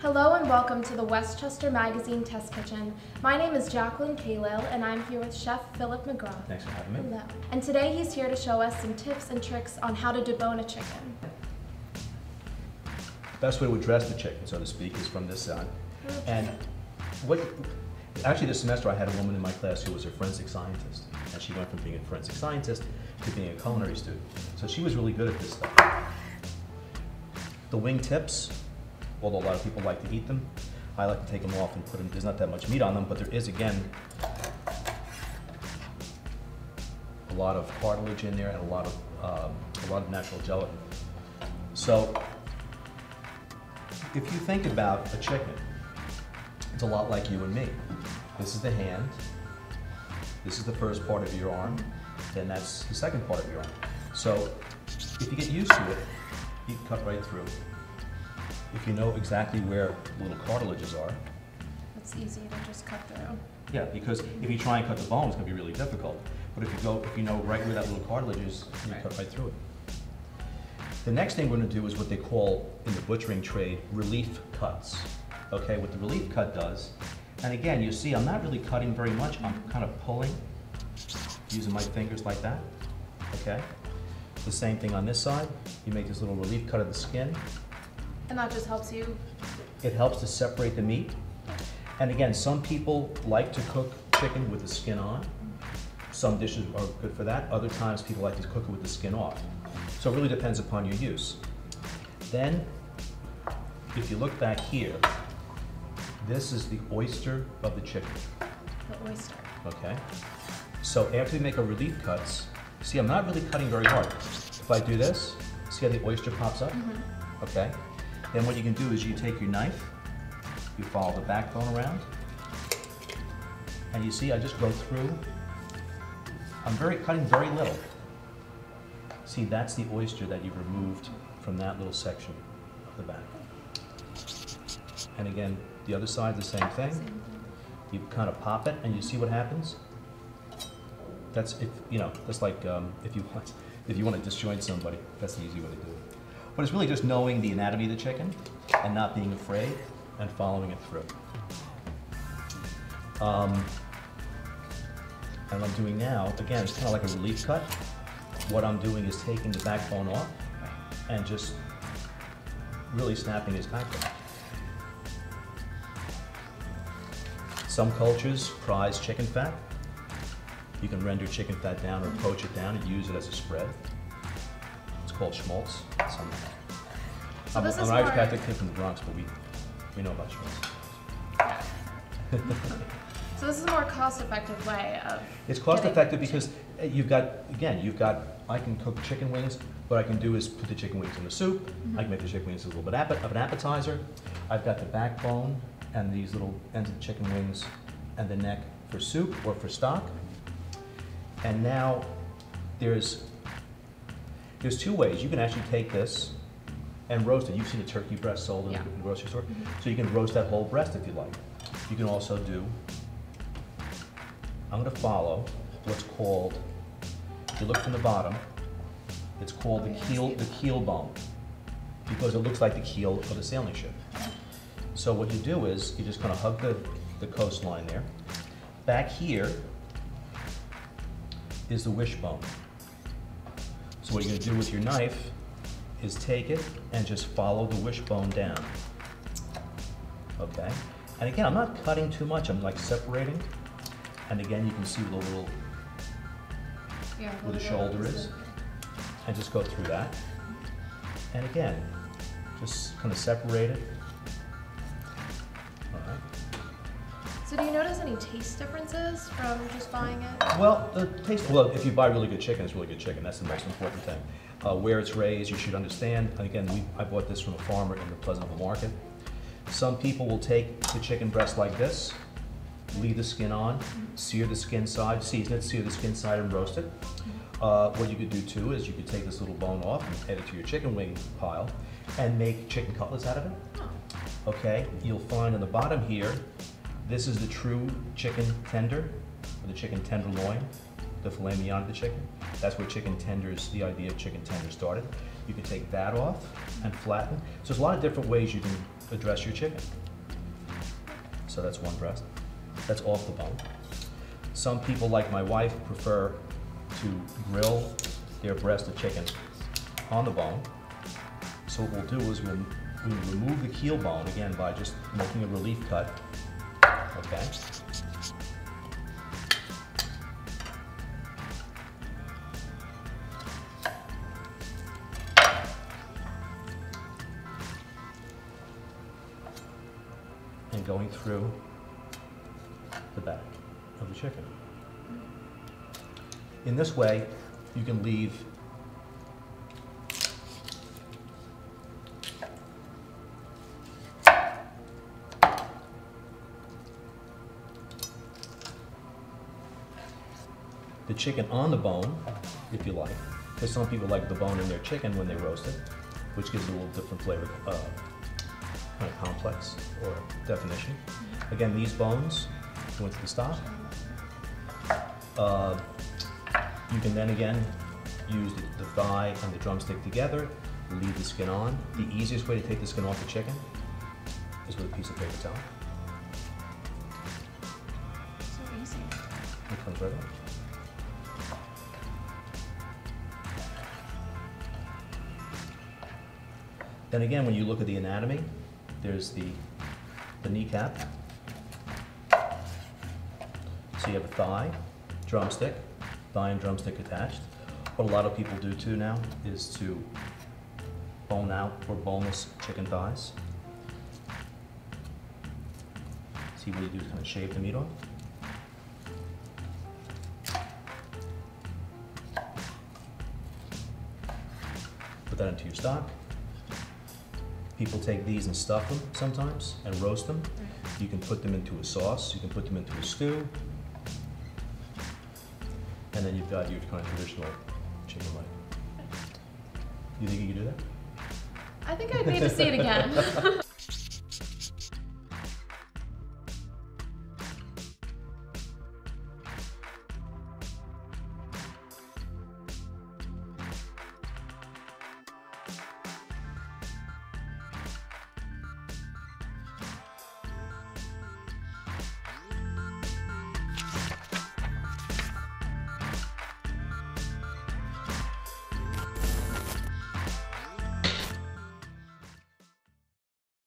Hello and welcome to the Westchester Magazine Test Kitchen. My name is Jacqueline Kalil and I'm here with Chef Phil McGrath. Thanks for having me. Hello. And today he's here to show us some tips and tricks on how to debone a chicken. The best way to address the chicken, so to speak, is from this side. And actually this semester I had a woman in my class who was a forensic scientist. And she went from being a forensic scientist to being a culinary student. So she was really good at this stuff. The wing tips, although a lot of people like to eat them, I like to take them off and put them, there's not that much meat on them, but there is, again, a lot of cartilage in there and a lot of natural gelatin. So, if you think about a chicken, it's a lot like you and me. This is the hand, this is the first part of your arm, then that's the second part of your arm. So, if you get used to it, you can cut right through. If you know exactly where the little cartilages are. It's easy to just cut through. Yeah, because if you try and cut the bone, it's going to be really difficult. But if you know right where that little cartilage is, you cut right through it. The next thing we're going to do is what they call, in the butchering trade, relief cuts. Okay, what the relief cut does, and again, you see I'm not really cutting very much, I'm kind of pulling, using my fingers like that, okay? The same thing on this side, you make this little relief cut of the skin. And that just helps you? It helps to separate the meat. And again, some people like to cook chicken with the skin on. Some dishes are good for that. Other times people like to cook it with the skin off. So it really depends upon your use. Then, if you look back here, this is the oyster of the chicken. The oyster. Okay. So after we make our relief cuts, see I'm not really cutting very hard. If I do this, see how the oyster pops up? Mm-hmm. Okay. Then what you can do is you take your knife, you follow the backbone around, and you see I just go through. I'm cutting very little. See, that's the oyster that you've removed from that little section of the back. And again, the other side, the same thing. You kind of pop it, and you see what happens. That's that's like if you want to disjoint somebody, that's the easy way to do it. But it's really just knowing the anatomy of the chicken and not being afraid and following it through. And what I'm doing now, again, it's kind of like a relief cut. What I'm doing is taking the backbone off and just really snapping his backbone. Some cultures prize chicken fat. You can render chicken fat down or poach it down and use it as a spread. It's called schmaltz. So I'm an Irish Catholic kid from the Bronx, but we know about schmaltz. Yeah. So this is a more cost-effective way of It's cost-effective because you've got, I can cook chicken wings. What I can do is put the chicken wings in the soup. I can make the chicken wings a little bit of an appetizer. I've got the backbone and these little ends of the chicken wings and the neck for soup or for stock. And now there's two ways. You can actually take this and roast it. You've seen a turkey breast sold in the grocery store. So you can roast that whole breast if you like. You can also do, I'm going to follow what's called, if you look from the bottom, it's called the keel bone, because it looks like the keel of a sailing ship. So what you do is you just kind of hug the coastline there. Back here is the wishbone. So what you're going to do with your knife is take it and just follow the wishbone down. Okay? And again, I'm not cutting too much, I'm like separating. And again, you can see where the shoulder is. And just go through that. And again, just kind of separate it. All right. So do you notice any taste differences from just buying it? Well, the taste, well, if you buy really good chicken, it's really good chicken. That's the most important thing. Where it's raised, you should understand. Again, I bought this from a farmer in the Pleasantville market. Some people will take the chicken breast like this, leave the skin on, sear the skin side, season it, sear the skin side, and roast it. What you could do too is you could take this little bone off and add it to your chicken wing pile and make chicken cutlets out of it. Okay, you'll find on the bottom here, this is the true chicken tender, or the chicken tenderloin, the filet mignon of the chicken. That's where chicken tenders, the idea of chicken tenders started. You can take that off and flatten. So there's a lot of different ways you can address your chicken. So that's one breast. That's off the bone. Some people, like my wife, prefer to grill their breast of chicken on the bone. So what we'll do is we'll remove the keel bone, again, by just making a relief cut, okay? And going through the back of the chicken. In this way, you can leave the chicken on the bone, if you like, because some people like the bone in their chicken when they roast it, which gives it a little different flavor, kind of complex or definition. Again, these bones go into the stock. You can then again use the thigh and the drumstick together, leave the skin on. The easiest way to take the skin off the chicken is with a piece of paper towel. So easy. It comes right off. Then again, when you look at the anatomy, there's the kneecap. So you have a thigh, drumstick, thigh and drumstick attached. What a lot of people do too now is to bone out or boneless chicken thighs. See what you do is kind of shave the meat off. Put that into your stock. People take these and stuff them sometimes and roast them. You can put them into a sauce, you can put them into a stew. And then you've got your kind of traditional chicken leg. You think you can do that? I think I'd need to see it again.